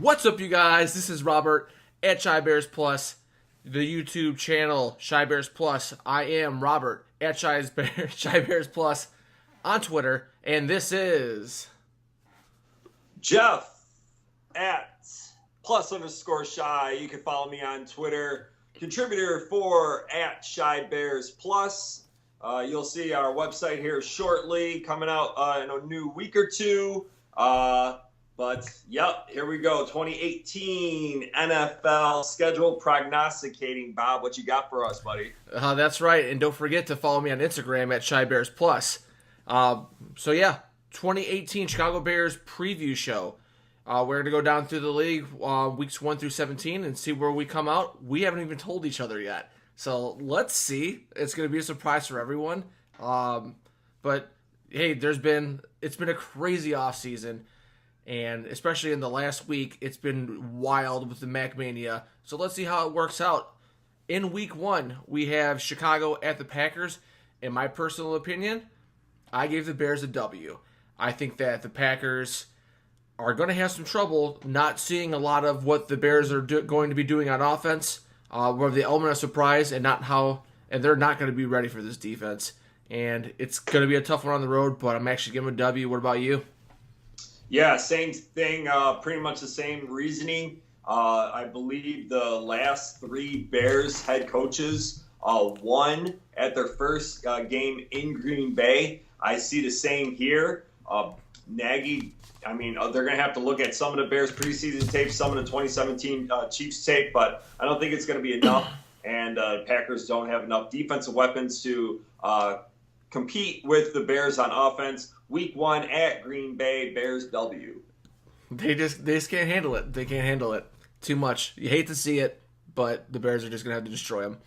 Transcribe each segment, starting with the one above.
What's up, you guys? This is Robert at Chibearsplus, the YouTube channel Chibearsplus. I am Robert at Chibearsplus on Twitter, and this is Jeff at +_shy. You can follow me on Twitter. Contributor for at Chibearsplus. You'll see our website here shortly, coming out in a new week or two. But yep, here we go. 2018 NFL schedule prognosticating. Bob, what you got for us, buddy? that's right, and don't forget to follow me on Instagram at Chibearsplus. 2018 Chicago Bears preview show. We're going to go down through the league weeks 1 through 17 and see where we come out. We haven't even told each other yet. So let's see. It's going to be a surprise for everyone. But hey, it's been a crazy offseason. And especially in the last week, it's been wild with the Mac Mania. So let's see how it works out. In week 1, we have Chicago at the Packers. In my personal opinion, I gave the Bears a W. I think that the Packers are going to have some trouble not seeing a lot of what the Bears are going to be doing on offense, where the element of surprise and they're not going to be ready for this defense. And it's going to be a tough one on the road, but I'm actually giving them a W. What about you? Yeah, same thing, pretty much the same reasoning. I believe the last 3 Bears head coaches won at their first game in Green Bay. I see the same here. Nagy, they're going to have to look at some of the Bears preseason tape, some of the 2017 Chiefs tape, but I don't think it's going to be enough. And Packers don't have enough defensive weapons to compete with the Bears on offense. Week 1 at Green Bay, Bears W. They just can't handle it. They can't handle it too much. You hate to see it, but the Bears are just gonna have to destroy them.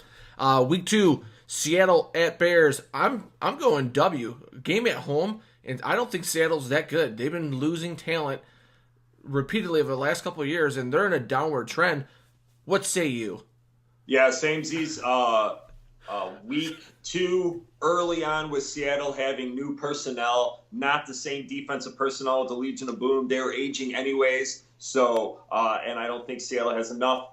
Week 2, Seattle at Bears. I'm going W. Game at home, and I don't think Seattle's that good. They've been losing talent repeatedly over the last couple of years, and they're in a downward trend. What say you? Yeah, samesies. Week 2, early on with Seattle having new personnel, not the same defensive personnel with the Legion of Boom. They were aging anyways. So, and I don't think Seattle has enough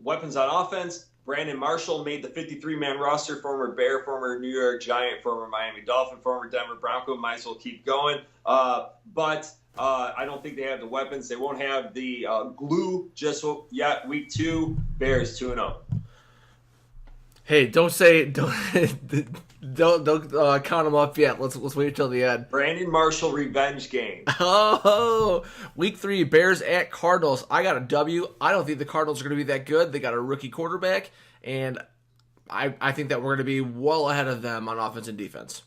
weapons on offense. Brandon Marshall made the 53-man roster, former Bear, former New York Giant, former Miami Dolphin, former Denver Bronco. Might as well keep going. But I don't think they have the weapons. They won't have the glue just yet. Week 2, Bears 2-0. Hey, don't count them up yet. Let's wait until the end. Brandon Marshall revenge game. Oh, week 3, Bears at Cardinals. I got a W. I don't think the Cardinals are going to be that good. They got a rookie quarterback, and I think that we're going to be well ahead of them on offense and defense.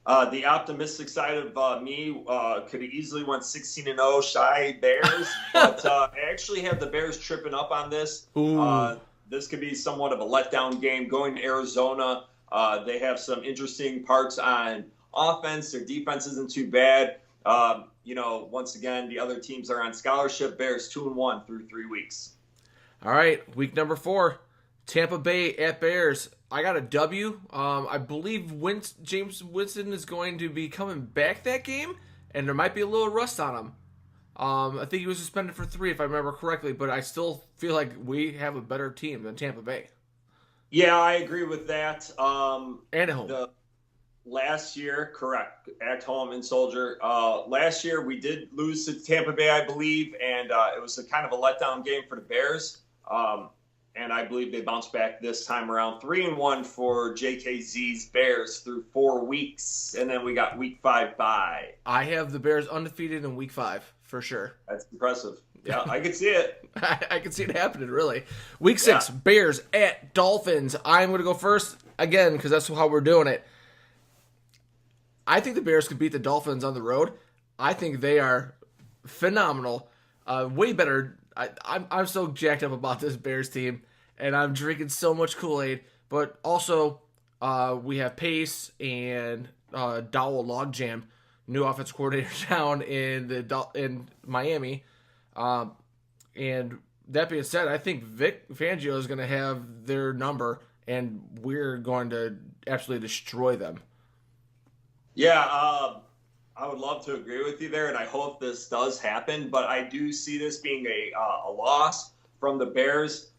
The optimistic side of me could have easily went 16-0 shy Bears, but I actually have the Bears tripping up on this. This could be somewhat of a letdown game going to Arizona. They have some interesting parts on offense. Their defense isn't too bad. Once again, the other teams are on scholarship. Bears 2-1 through 3 weeks. All right, week number 4, Tampa Bay at Bears. I got a W. I believe James Winston is going to be coming back that game, and there might be a little rust on him. I think he was suspended for 3, if I remember correctly, but I still feel like we have a better team than Tampa Bay. Yeah, I agree with that. And at home. Last year, correct, at home in Soldier. Last year, we did lose to Tampa Bay, I believe, and it was a kind of a letdown game for the Bears. And I believe they bounced back this time around. 3-1 for JKZ's Bears through 4 weeks, and then we got week 5 bye. I have the Bears undefeated in week 5. For sure. That's impressive. Yeah, I can see it. I can see it happening, really. Week 6, Bears at Dolphins. I'm going to go first, again, because that's how we're doing it. I think the Bears could beat the Dolphins on the road. I think they are phenomenal. Way better. I'm so jacked up about this Bears team, and I'm drinking so much Kool-Aid. But also, we have Pace and Dowell Logjam, new offense coordinator down in Miami. And that being said, I think Vic Fangio is going to have their number, and we're going to absolutely destroy them. Yeah, I would love to agree with you there, and I hope this does happen. But I do see this being a loss from the Bears.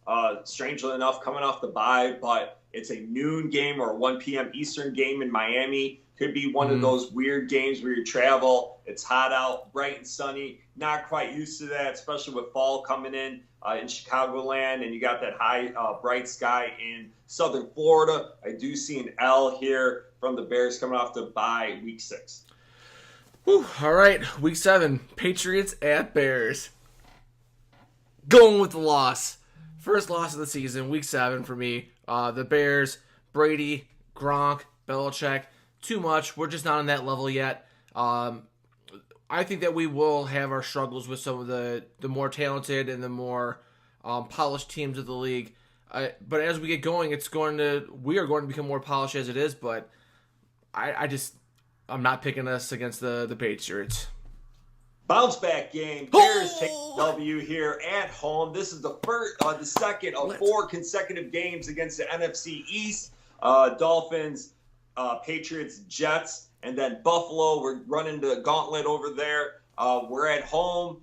Strangely enough, coming off the bye, but it's a noon game or 1 p.m. Eastern game in Miami. Could be one of those weird games where you travel. It's hot out, bright and sunny. Not quite used to that, especially with fall coming in Chicagoland, and you got that high, bright sky in southern Florida. I do see an L here from the Bears coming off the bye week 6. Whew, all right, week 7, Patriots at Bears. Going with the loss. First loss of the season, week 7 for me. The Bears, Brady, Gronk, Belichick, too much. We're just not on that level yet. I think that we will have our struggles with some of the more talented and the more polished teams of the league. But as we get going, we are going to become more polished as it is. But I'm not picking us against the Patriots. Bounce back game. Bears take W here at home. This is the second of 4 consecutive games against the NFC East. Dolphins, Patriots, Jets, and then Buffalo. We're running the gauntlet over there. We're at home.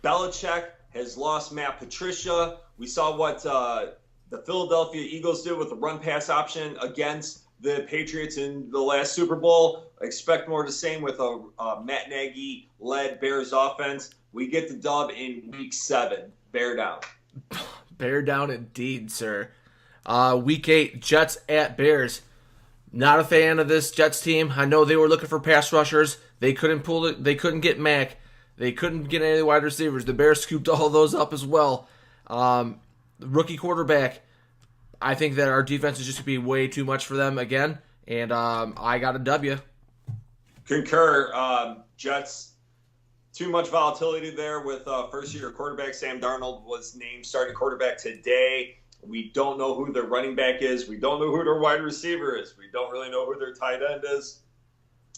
Belichick has lost Matt Patricia. We saw what the Philadelphia Eagles did with the run-pass option against the Patriots in the last Super Bowl. Expect more of the same with a Matt Nagy-led Bears offense. We get the dub in week 7. Bear down. Bear down indeed, sir. Week 8, Jets at Bears. Not a fan of this Jets team. I know they were looking for pass rushers. They couldn't They couldn't get Mack. They couldn't get any of the wide receivers. The Bears scooped all those up as well. Rookie quarterback. I think that our defense is just going to be way too much for them again. And I got a W. Concur. Jets, too much volatility there with first-year quarterback Sam Darnold was named starting quarterback today. We don't know who their running back is. We don't know who their wide receiver is. We don't really know who their tight end is.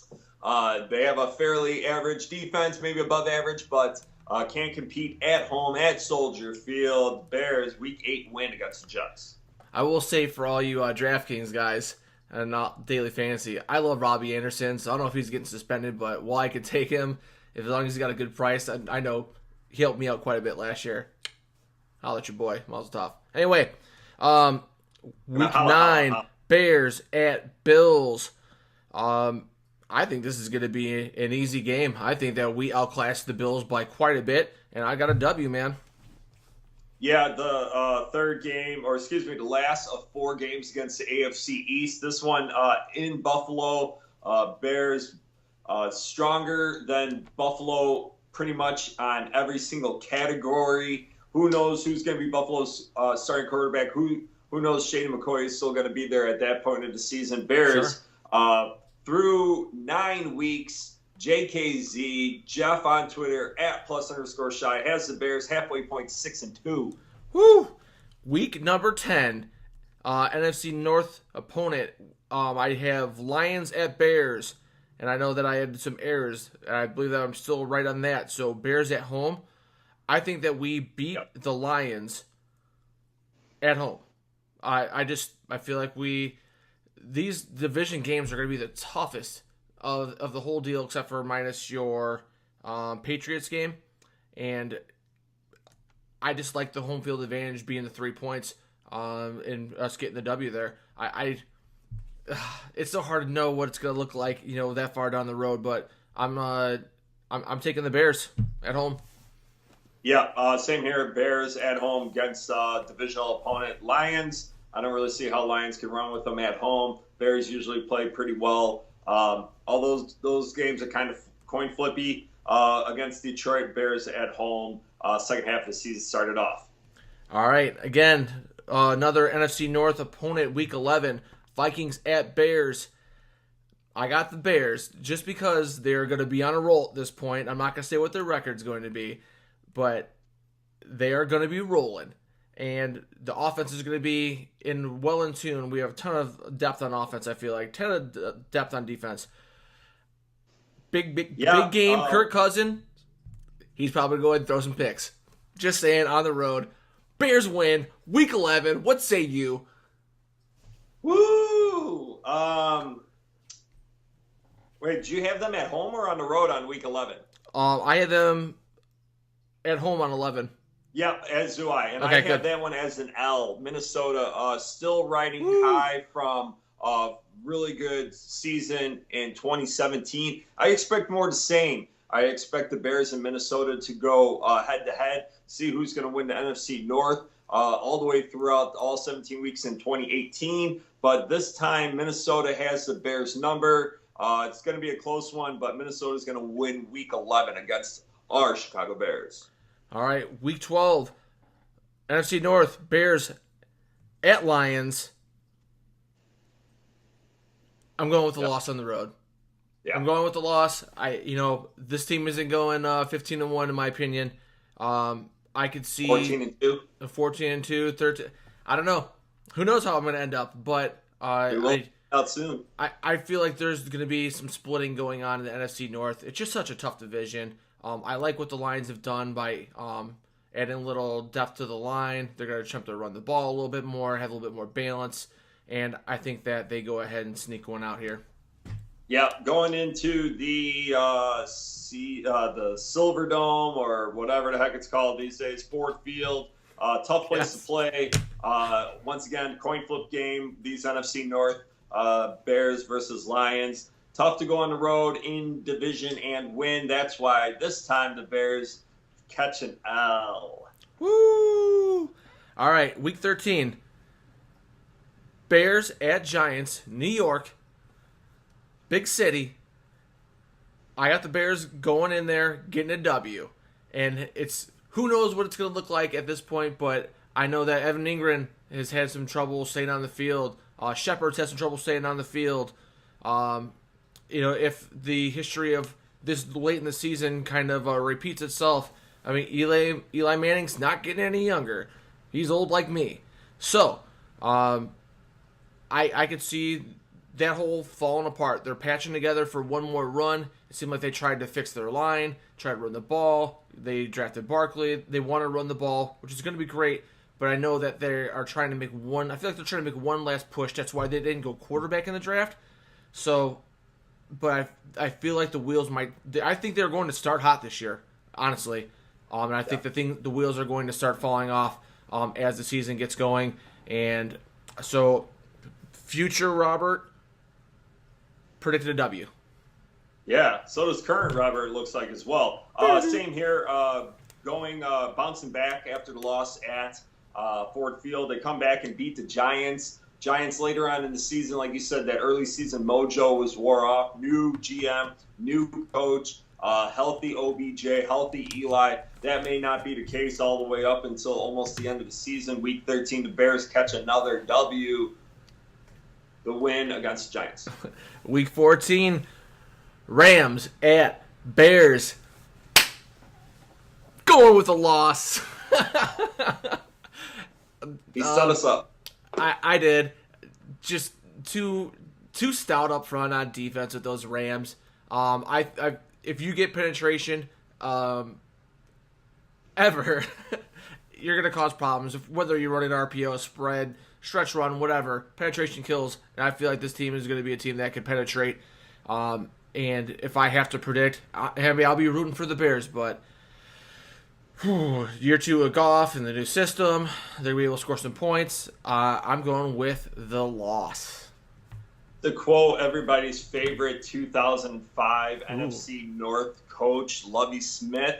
They have a fairly average defense, maybe above average, but can't compete at home at Soldier Field. Bears, week 8 win against the Jets. I will say for all you DraftKings guys and not Daily Fantasy, I love Robbie Anderson, so I don't know if he's getting suspended, but while I could take him, as long as he's got a good price, I know he helped me out quite a bit last year. I'll let your boy, Mazel Tov. Anyway, week 9, Bears at Bills. I think this is going to be an easy game. I think that we outclassed the Bills by quite a bit, and I got a W, man. Yeah, the the last of 4 games against the AFC East. This one in Buffalo. Bears stronger than Buffalo pretty much on every single category. Who knows who's going to be Buffalo's starting quarterback? Who knows Shady McCoy is still going to be there at that point of the season? Bears, through 9 weeks, JKZ, Jeff on Twitter, @plus_shy, has the Bears halfway point 6-2. Woo! Week number 10, NFC North opponent. I have Lions at Bears, and I know that I had some errors, and I believe that I'm still right on that. So Bears at home. I think that we beat the Lions at home. I feel like these division games are going to be the toughest of the whole deal, except for minus your Patriots game. And I just like the home field advantage being the 3 points and us getting the W there. It's so hard to know what it's going to look like, that far down the road. But I'm taking the Bears at home. Yeah, same here. Bears at home against divisional opponent Lions. I don't really see how Lions can run with them at home. Bears usually play pretty well. All those games are kind of coin flippy against Detroit. Bears at home. Second half of the season started off. All right. Again, another NFC North opponent, Week 11. Vikings at Bears. I got the Bears just because they're going to be on a roll at this point. I'm not going to say what their record's going to be, but they are going to be rolling. And the offense is going to be well in tune. We have a ton of depth on offense, I feel like. Ton of depth on defense. Big game. Kirk Cousins, he's probably going to throw some picks. Just saying, on the road. Bears win. Week 11. What say you? Woo! Wait, do you have them at home or on the road on week 11? I had them at home on 11. Yep, as do I. And Okay, I have good. that one as an L. Minnesota still riding Woo. high from a really good season in 2017. I expect more of the same. I expect the Bears and Minnesota to go head to head, see who's going to win the NFC North all the way throughout all 17 weeks in 2018. But this time, Minnesota has the Bears number. It's going to be a close one, but Minnesota's going to win week 11 against our Chicago Bears. All right, week 12, NFC North, Bears at Lions. I'm going with the loss on the road. Yeah. I'm going with the loss. This team isn't going 15-1 in my opinion. I could see 14-2. 14-2, 13. I don't know. Who knows how I'm going to end up? But We will out soon. I feel like there's going to be some splitting going on in the NFC North. It's just such a tough division. I like what the Lions have done by adding a little depth to the line. They're going to attempt to run the ball a little bit more, have a little bit more balance, and I think that they go ahead and sneak one out here. Yeah, going into the Silver Dome or whatever the heck it's called these days, Ford Field. Tough place to play. Once again, coin flip game. These NFC North Bears versus Lions. Tough to go on the road in division and win. That's why this time the Bears catch an L. Woo! All right, week 13. Bears at Giants, New York. Big city. I got the Bears going in there, getting a W. And it's who knows what it's going to look like at this point, but I know that Evan Ingram has had some trouble staying on the field. Shepard's had some trouble staying on the field. If the history of this late in the season kind of repeats itself, I mean, Eli Manning's not getting any younger. He's old like me. So, I could see that whole falling apart. They're patching together for one more run. It seemed like they tried to fix their line, tried to run the ball. They drafted Barkley. They want to run the ball, which is going to be great. But I know that they are trying to make one. I feel like they're trying to make one last push. That's why they didn't go quarterback in the draft. So, but I feel like the wheels might. I think they're going to start hot this year, honestly. And I think the wheels are going to start falling off as the season gets going. And so, future Robert predicted a W. Yeah, so does current Robert, it looks like, as well. Same here, bouncing back after the loss at Ford Field. They come back and beat the Giants. Giants later on in the season, like you said, that early season mojo was wore off. New GM, new coach, healthy OBJ, healthy Eli. That may not be the case all the way up until almost the end of the season. Week 13, the Bears catch another W. The win against the Giants. Week 14, Rams at Bears. Going with a loss. He set us up. I did. Just too stout up front on defense with those Rams. If you get penetration, ever, you're gonna cause problems. Whether you're running RPO, spread, stretch run, whatever, penetration kills. And I feel like this team is going to be a team that can penetrate. And if I have to predict, I'll be rooting for the Bears. But year two of Goff and the new system, they're going to be able to score some points. I'm going with the loss. To quote everybody's favorite 2005 NFC North coach, Lovie Smith,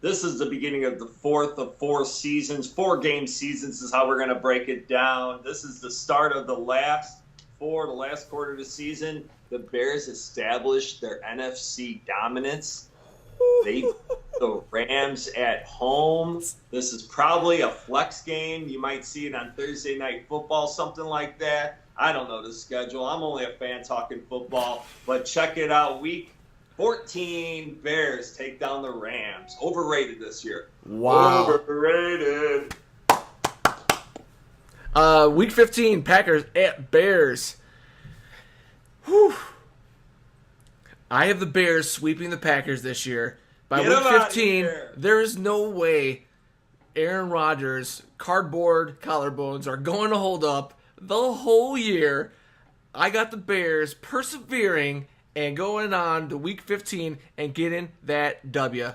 this is the beginning of the fourth of 4 seasons. 4-game seasons is how we're going to break it down. This is the start of the last quarter of the season. The Bears established their NFC dominance. They beat the Rams at home. This is probably a flex game. You might see it on Thursday Night Football, something like that. I don't know the schedule. I'm only a fan talking football. But check it out. Week 14, Bears take down the Rams. Overrated this year. Wow. Overrated. Week 15, Packers at Bears. Whew. I have the Bears sweeping the Packers this year. By week 15, there is no way Aaron Rodgers' cardboard collarbones are going to hold up the whole year. I got the Bears persevering and going on to Week 15 and getting that W.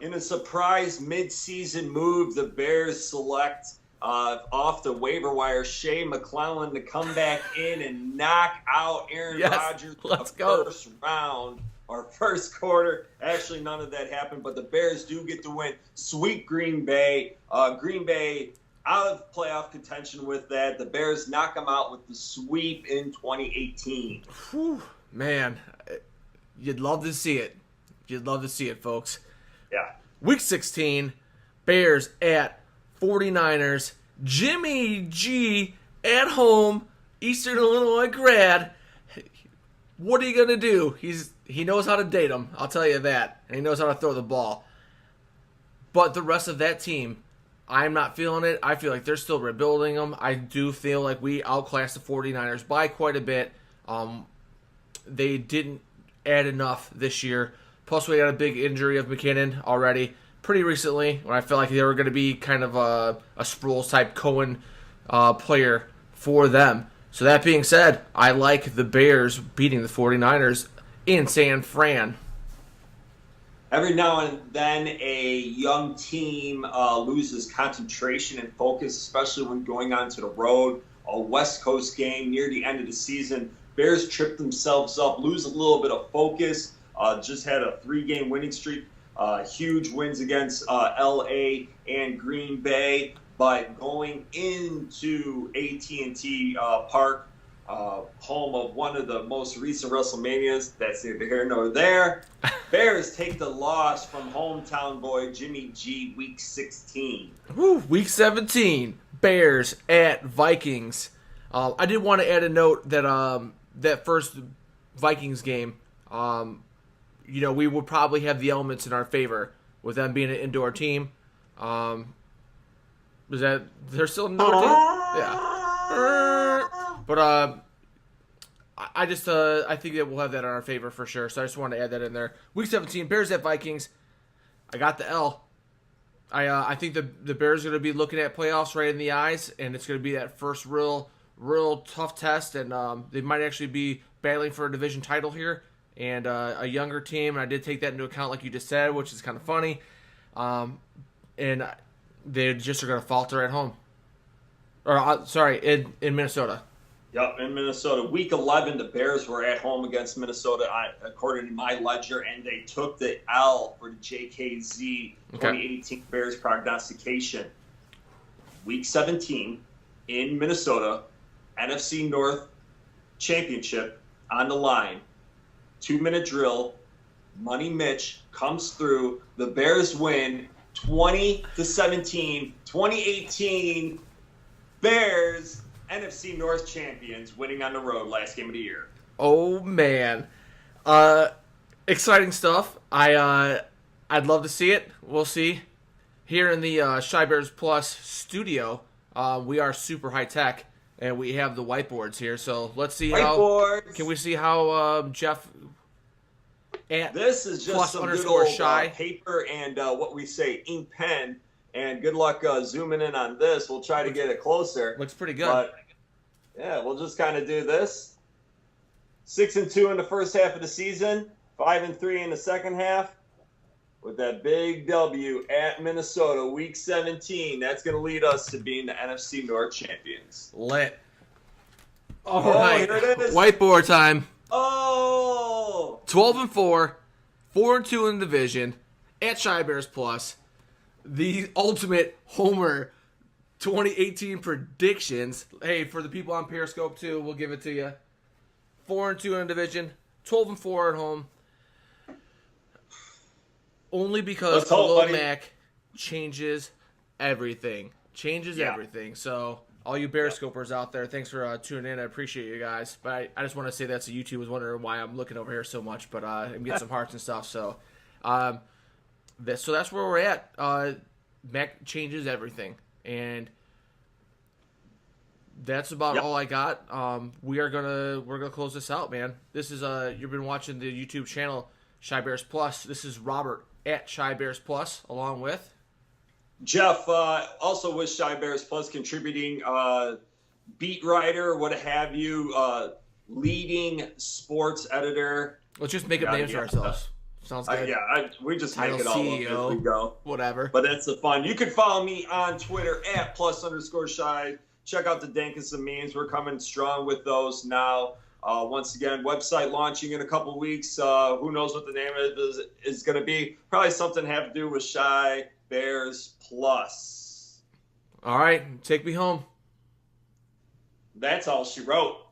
In a surprise mid-season move, the Bears select off the waiver wire Shea McClellan to come back in and knock out Aaron Rodgers let's the go. first round or first quarter. Actually, none of that happened, but the Bears do get the win. Sweet Green Bay. Green Bay out of playoff contention with that. The Bears knock them out with the sweep in 2018. Whew, man, you'd love to see it. You'd love to see it, folks. Yeah. Week 16, Bears at 49ers. Jimmy G at home, Eastern Illinois grad. What are you going to do? He knows how to date them, I'll tell you that. And he knows how to throw the ball. But the rest of that team, I'm not feeling it. I feel like they're still rebuilding them. I do feel like we outclassed the 49ers by quite a bit. They didn't add enough this year. Plus, we got a big injury of McKinnon already pretty recently, when I felt like they were going to be kind of a Sproles-type Cohen player for them. So that being said, I like the Bears beating the 49ers in San Fran. Every now and then, a young team loses concentration and focus, especially when going onto the road. A West Coast game near the end of the season, Bears trip themselves up, lose a little bit of focus. Just had a 3-game winning streak. Huge wins against L.A. and Green Bay. But going into AT&T Park, home of one of the most recent WrestleManias, that's neither here nor there, Bears take the loss from hometown boy Jimmy G, Week 16. Woo, Week 17, Bears at Vikings. I did want to add a note that that first Vikings game, we would probably have the elements in our favor with them being an indoor team. Is that they're still an indoor team? Yeah. But I just I think that we'll have that in our favor for sure. So I just wanted to add that in there. Week 17, Bears at Vikings. I got the L. I think the Bears are going to be looking at playoffs right in the eyes, and it's going to be that first real tough test, and they might actually be battling for a division title here, and a younger team. And I did take that into account, like you just said, which is kind of funny. And they just are going to falter at home. Or in Minnesota. Yep, in Minnesota. Week 11, the Bears were at home against Minnesota, according to my ledger, and they took the L for the JKZ 2018 Bears prognostication. Week 17, in Minnesota, NFC North Championship on the line. 2-minute drill. Money Mitch comes through. The Bears win 20-17. 2018 Bears NFC North champions, winning on the road last game of the year. Oh man, exciting stuff. I'd love to see it. We'll see. Here in the Chibearsplus studio, we are super high tech, and we have the whiteboards here. So let's see can we see how Jeff. This is just some good old paper and what we say ink pen. And good luck zooming in on this. We'll try to get it closer. Looks pretty good. But yeah, we'll just kind of do this. 6-2 in the first half of the season, 5-3 in the second half. With that big W at Minnesota, Week 17, that's going to lead us to being the NFC North champions. Lit. All right, here it is. Whiteboard time. Oh, 12-4, 4-2 in the division at Chibearsplus. The ultimate Homer 2018 predictions. Hey, for the people on Periscope too, we'll give it to you. 4-2 in the division, 12-4 at home. Only because Hello Mac changes everything. Everything. So, all you Bearscopers out there, thanks for tuning in. I appreciate you guys. But I just want to say that so YouTube was wondering why I'm looking over here so much. But I'm getting some hearts and stuff. So, so that's where we're at. Mac changes everything, and that's about all I got. We're gonna close this out, man. This is you've been watching the YouTube channel Chibearsplus. This is Robert at Chibearsplus, along with Jeff. Also with Chibearsplus, contributing beat writer, what have you. leading sports editor. Let's just make up names for ourselves. Sounds good. We just Title make it all CEO, up as we go. Whatever. But that's the fun. You can follow me on Twitter at +_shy. Check out the Dankus and memes. We're coming strong with those now. Once again, website launching in a couple weeks. Who knows what the name of it is going to be? Probably something have to do with Shy Bears Plus. All right, take me home. That's all she wrote.